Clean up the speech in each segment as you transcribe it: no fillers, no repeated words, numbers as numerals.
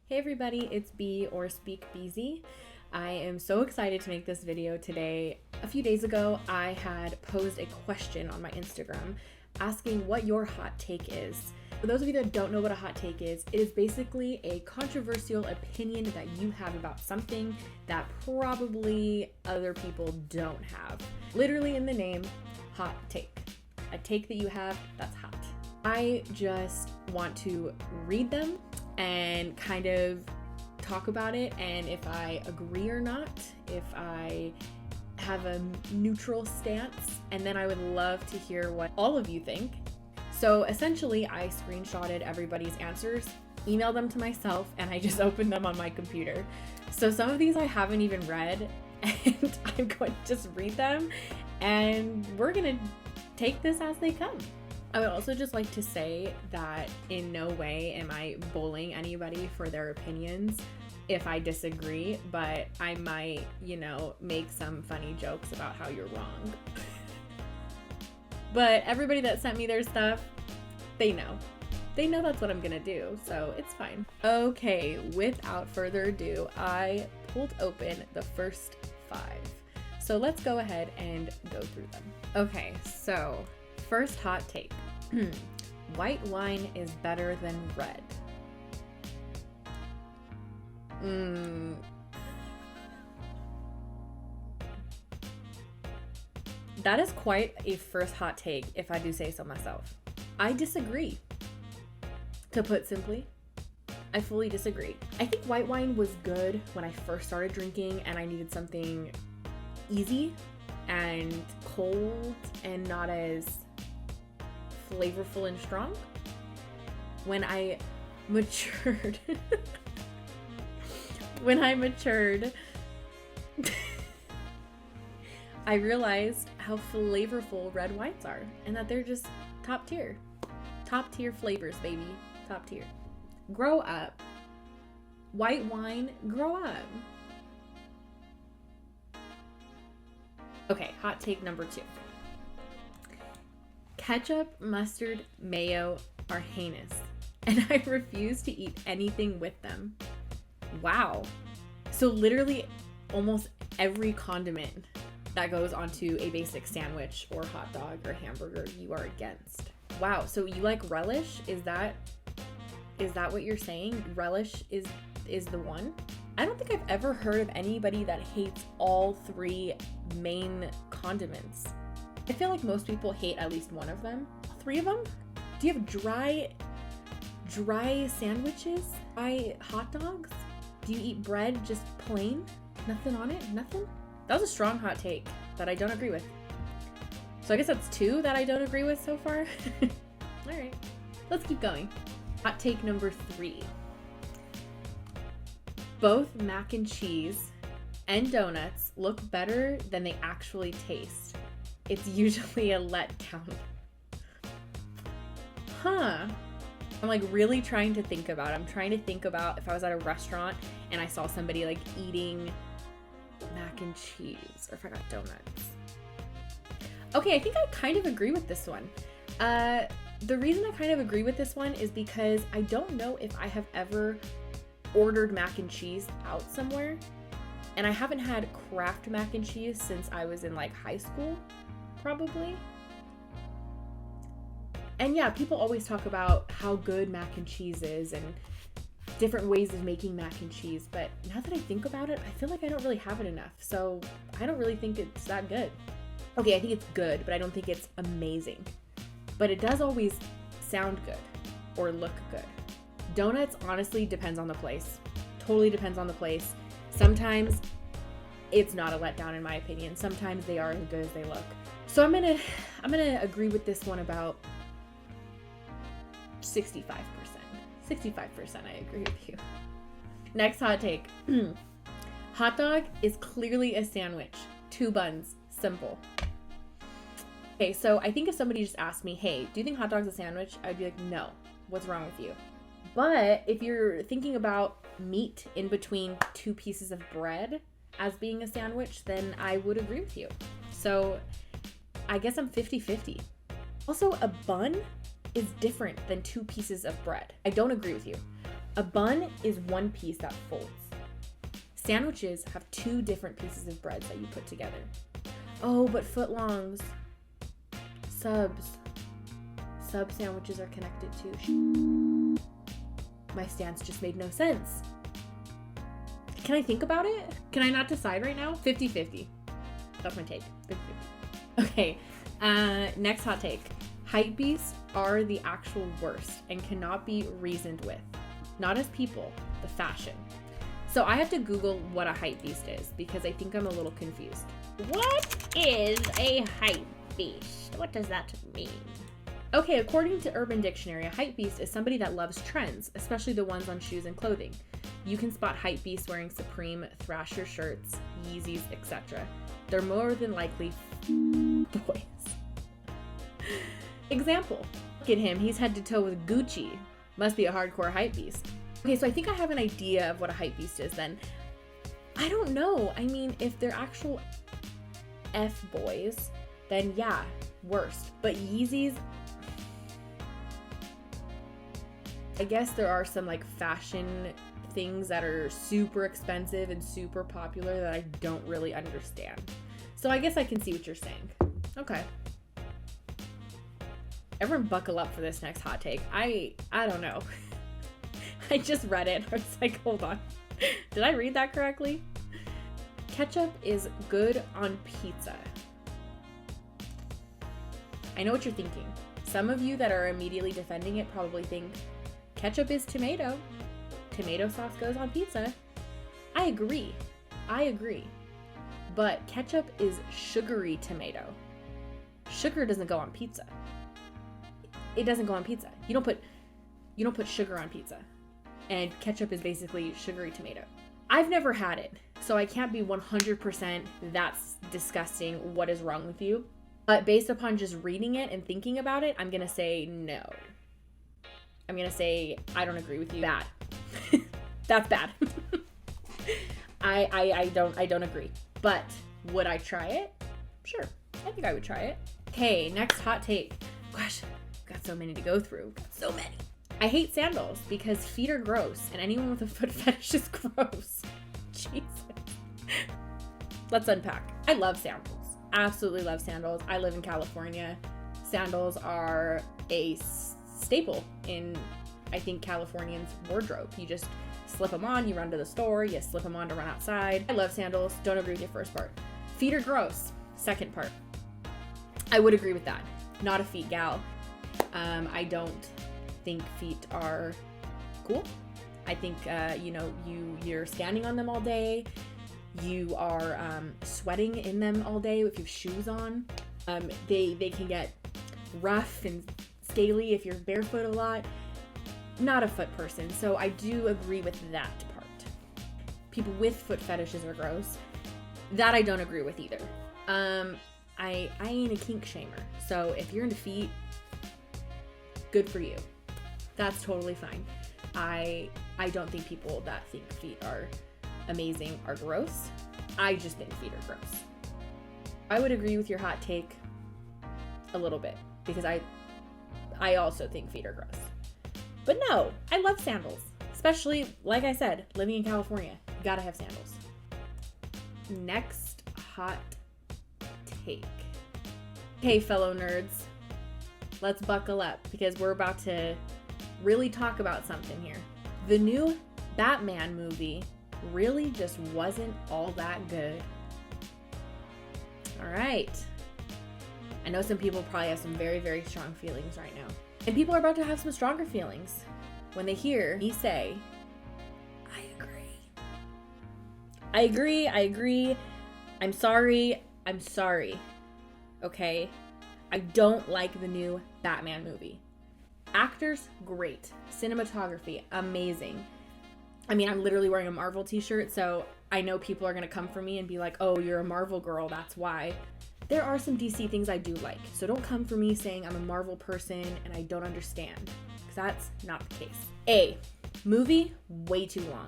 Hey everybody, it's B or SpeakBeazy. I am so excited to make this video today. A few days ago, I had posed a question on my Instagram asking what your hot take is. For those of you that don't know what a hot take is, it is basically a controversial opinion that you have about something that probably other people don't have. Literally in the name, hot take. A take that you have that's hot. I just want to read them and kind of talk about it, and if I agree or not, if I have a neutral stance, and then I would love to hear what all of you think. So essentially, I screenshotted everybody's answers, emailed them to myself, and I just opened them on my computer. So some of these I haven't even read, and I'm going to just read them, and we're gonna take this as they come. I would also just like to say that in no way am I bullying anybody for their opinions if I disagree, but I might, make some funny jokes about how you're wrong. But everybody that sent me their stuff, they know. They know that's what I'm gonna do, so it's fine. Okay, without further ado, I pulled open the first 5. So let's go ahead and go through them. Okay, so first hot take. White wine is better than red. That is quite a first hot take, if I do say so myself. I disagree. To put simply, I fully disagree. I think white wine was good when I first started drinking and I needed something easy and cold and not as flavorful and strong. When I matured, I realized how flavorful red wines are and that they're just top tier flavors, baby. Top tier. Grow up. White wine, grow up. Okay, hot take number 2. Ketchup, mustard, mayo are heinous, and I refuse to eat anything with them. Wow. So literally almost every condiment that goes onto a basic sandwich or hot dog or hamburger, you are against. Wow, so you like relish? Is that what you're saying? Relish is the one? I don't think I've ever heard of anybody that hates all 3 main condiments. I feel like most people hate at least one of them. 3 of them? Do you have dry sandwiches? Dry hot dogs? Do you eat bread just plain? Nothing on it? Nothing? That was a strong hot take that I don't agree with. So I guess that's 2 that I don't agree with so far. All right, let's keep going. Hot take number 3. Both mac and cheese and donuts look better than they actually taste. It's usually a letdown. Huh. I'm like really trying to think about it. I'm trying to think about if I was at a restaurant and I saw somebody like eating mac and cheese, or if I got donuts. Okay, I think I kind of agree with this one. The reason I kind of agree with this one is because I don't know if I have ever ordered mac and cheese out somewhere, and I haven't had Kraft mac and cheese since I was in like high school, probably. And yeah, people always talk about how good mac and cheese is and different ways of making mac and cheese, but now that I think about it, I feel like I don't really have it enough, so I don't really think it's that good. Okay, I think it's good, but I don't think it's amazing. But it does always sound good or look good. Donuts honestly depends on the place. Totally depends on the place. Sometimes it's not a letdown in my opinion. Sometimes they are as good as they look. So I'm gonna agree with this one about 65%. 65% I agree with you. Next hot take. Hot dog is clearly a sandwich. 2 buns. Simple. Okay, so I think if somebody just asked me, hey, do you think hot dog's a sandwich? I'd be like, no. What's wrong with you? But if you're thinking about meat in between 2 pieces of bread as being a sandwich, then I would agree with you. So I guess I'm 50-50. Also, a bun is different than 2 pieces of bread. I don't agree with you. A bun is one piece that folds. Sandwiches have two different pieces of bread that you put together. Oh, but footlongs. Subs. Sub sandwiches are connected too. My stance just made no sense. Can I think about it? Can I not decide right now? 50-50. That's my take. 50-50. Okay, next hot take. Hypebeasts are the actual worst and cannot be reasoned with. Not as people, the fashion. So I have to Google what a hypebeast is because I think I'm a little confused. What is a hypebeast? What does that mean? Okay, according to Urban Dictionary, a hypebeast is somebody that loves trends, especially the ones on shoes and clothing. You can spot hypebeasts wearing Supreme, Thrasher shirts, Yeezys, etc. They're more than likely boys. Example. Look at him, he's head to toe with Gucci. Must be a hardcore hypebeast. Okay, so I think I have an idea of what a hypebeast is then. I don't know. I mean, if they're actual F-boys, then yeah, worst. But Yeezys, I guess there are some like fashion things that are super expensive and super popular that I don't really understand. So I guess I can see what you're saying. Okay. Everyone buckle up for this next hot take. I don't know. I just read it. I was like, hold on. Did I read that correctly? Ketchup is good on pizza. I know what you're thinking. Some of you that are immediately defending it probably think ketchup is tomato. Tomato sauce goes on pizza. I agree. But ketchup is sugary tomato. Sugar doesn't go on pizza. It doesn't go on pizza. You don't put sugar on pizza. And ketchup is basically sugary tomato. I've never had it, so I can't be 100% that's disgusting. What is wrong with you? But based upon just reading it and thinking about it, I'm gonna say no. I'm gonna say I don't agree with you. Bad. That's bad. I don't agree. But would I try it? Sure. I think I would try it. Okay, next hot take. Gosh, I've got so many to go through. So many. I hate sandals because feet are gross and anyone with a foot fetish is gross. Jesus. Let's unpack. I love sandals. Absolutely love sandals. I live in California. Sandals are a staple in, I think, Californians' wardrobe. You just slip them on, you run to the store, you slip them on to run outside. I love sandals. Don't agree with your first part. Feet are gross. Second part. I would agree with that. Not a feet gal. I don't think feet are cool. I think you're standing on them all day. You are sweating in them all day if you have shoes on. They can get rough and scaly if you're barefoot a lot. Not a foot person, so I do agree with that part. People with foot fetishes are gross. That I don't agree with either. I ain't a kink shamer, so if you're into feet, good for you. That's totally fine. I don't think people that think feet are amazing are gross. I just think feet are gross. I would agree with your hot take a little bit because I also think feet are gross. But no, I love sandals. Especially, like I said, living in California, you gotta have sandals. Next hot take. Okay, fellow nerds, let's buckle up because we're about to really talk about something here. The new Batman movie really just wasn't all that good. All right. I know some people probably have some very, very strong feelings right now. And people are about to have some stronger feelings when they hear me say, I agree. I'm sorry. Okay? I don't like the new Batman movie. Actors, great. Cinematography, amazing. I mean, I'm literally wearing a Marvel t-shirt, so I know people are gonna come for me and be like, oh, you're a Marvel girl, that's why. There are some DC things I do like, so don't come for me saying I'm a Marvel person and I don't understand, because that's not the case. A, movie, way too long.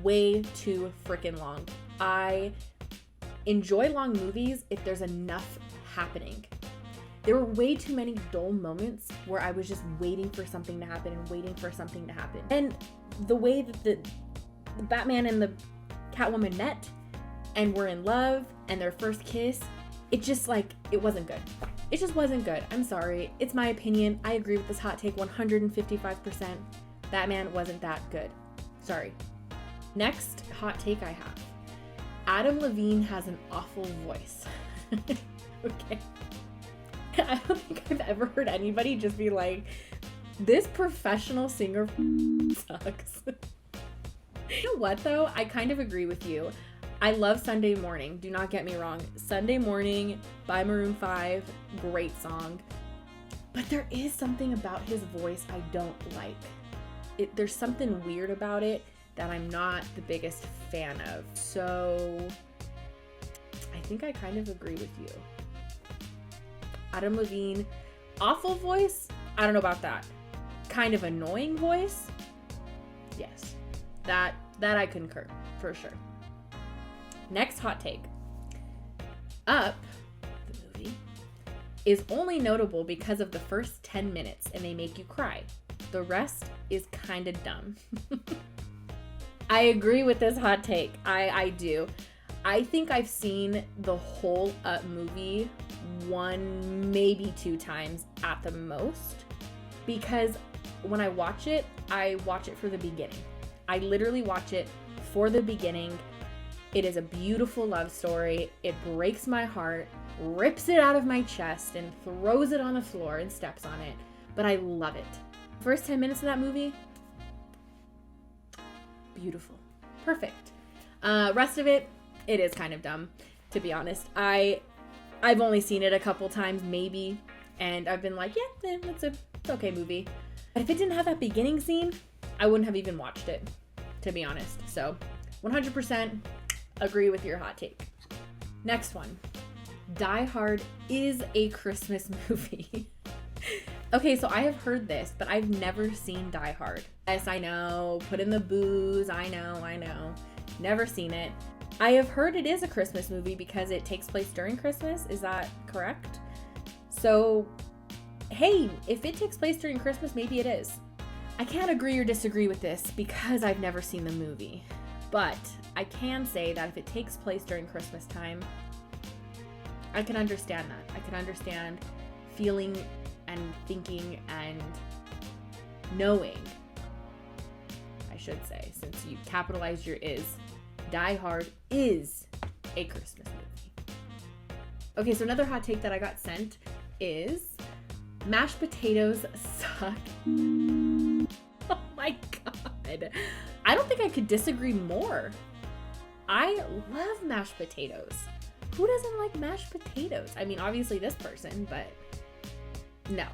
Way too freaking long. I enjoy long movies if there's enough happening. There were way too many dull moments where I was just waiting for something to happen and waiting for something to happen. And the way that the Batman and the Catwoman met and were in love and their first kiss, it just like, it wasn't good. It just wasn't good. I'm sorry. It's my opinion. I agree with this hot take 155%. Batman wasn't that good. Sorry. Next hot take I have. Adam Levine has an awful voice. Okay. I don't think I've ever heard anybody just be like, this professional singer sucks. You know what though? I kind of agree with you. I love Sunday Morning. Do not get me wrong. Sunday Morning by Maroon 5, great song. But there is something about his voice I don't like. There's something weird about it that I'm not the biggest fan of. So I think I kind of agree with you. Adam Levine, awful voice? I don't know about that. Kind of annoying voice? Yes. That I concur, for sure. Next hot take. Up, the movie, is only notable because of the first 10 minutes and they make you cry. The rest is kind of dumb. I agree with this hot take. I do. I think I've seen the whole Up movie 1, maybe 2 times at the most, because when I watch it for the beginning. I literally watch it for the beginning. It is a beautiful love story. It breaks my heart, rips it out of my chest, and throws it on the floor and steps on it. But I love it. First 10 minutes of that movie, beautiful. Perfect. Rest of it, it is kind of dumb, to be honest. I've only seen it a couple times, maybe, and I've been like, yeah, it's an okay movie. But if it didn't have that beginning scene, I wouldn't have even watched it, to be honest. So 100% agree with your hot take. Next one. Die Hard is a Christmas movie. Okay, so I have heard this, but I've never seen Die Hard. Yes, I know. Put in the booze. I know. Never seen it. I have heard it is a Christmas movie because it takes place during Christmas. Is that correct? So, hey, if it takes place during Christmas, maybe it is. I can't agree or disagree with this because I've never seen the movie. But I can say that if it takes place during Christmas time, I can understand that. I can understand feeling and thinking and knowing, I should say, since you capitalized your is. Die Hard is a Christmas movie. Okay, so another hot take that I got sent is mashed potatoes suck. Oh my god. I don't think I could disagree more. I love mashed potatoes. Who doesn't like mashed potatoes? I mean, obviously this person, but no.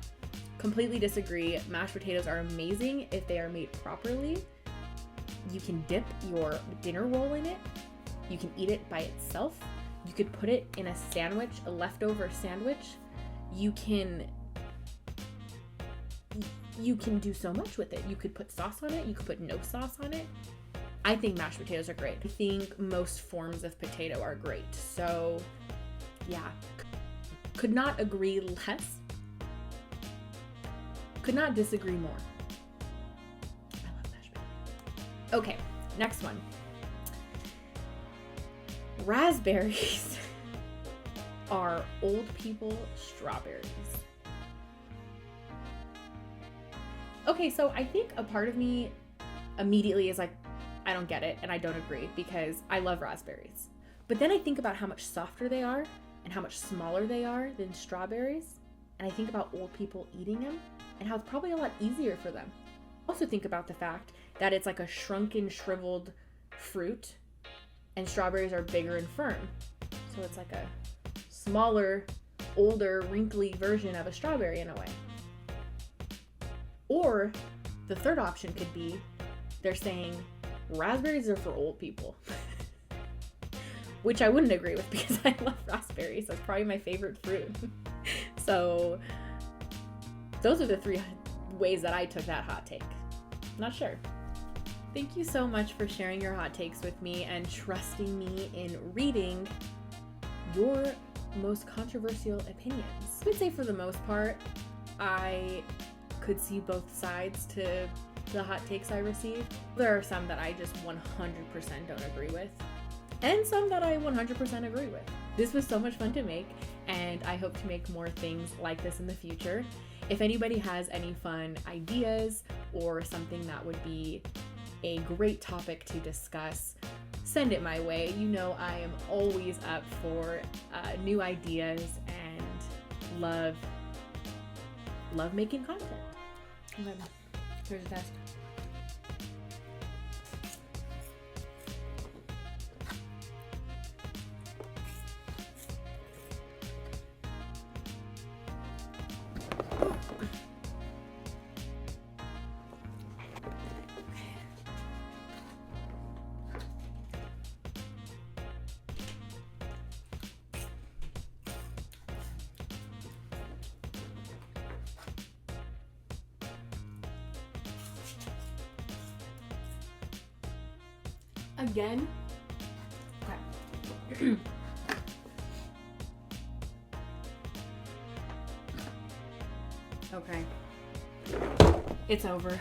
Completely disagree. Mashed potatoes are amazing if they are made properly. You can dip your dinner roll in it. You can eat it by itself. You could put it in a sandwich, a leftover sandwich. You can do so much with it. You could put sauce on it. You could put no sauce on it. I think mashed potatoes are great. I think most forms of potato are great. So, yeah. Could not agree less. Could not disagree more. I love mashed potatoes. Okay, next one. Raspberries are old people strawberries. Okay, so I think a part of me immediately is like, I don't get it and I don't agree because I love raspberries. But then I think about how much softer they are and how much smaller they are than strawberries. And I think about old people eating them and how it's probably a lot easier for them. I also think about the fact that it's like a shrunken, shriveled fruit and strawberries are bigger and firm. So it's like a smaller, older, wrinkly version of a strawberry in a way. Or the third option could be they're saying raspberries are for old people. Which I wouldn't agree with because I love raspberries. That's probably my favorite fruit. So those are the 3 ways that I took that hot take. Not sure. Thank you so much for sharing your hot takes with me and trusting me in reading your most controversial opinions. I would say for the most part, I could see both sides to the hot takes I receive. There are some that I just 100% don't agree with, and some that I 100% agree with. This was so much fun to make, and I hope to make more things like this in the future. If anybody has any fun ideas or something that would be a great topic to discuss, send it my way. You know I am always up for new ideas and love making content. Okay. Here's the test. Again? Okay. Okay. It's over.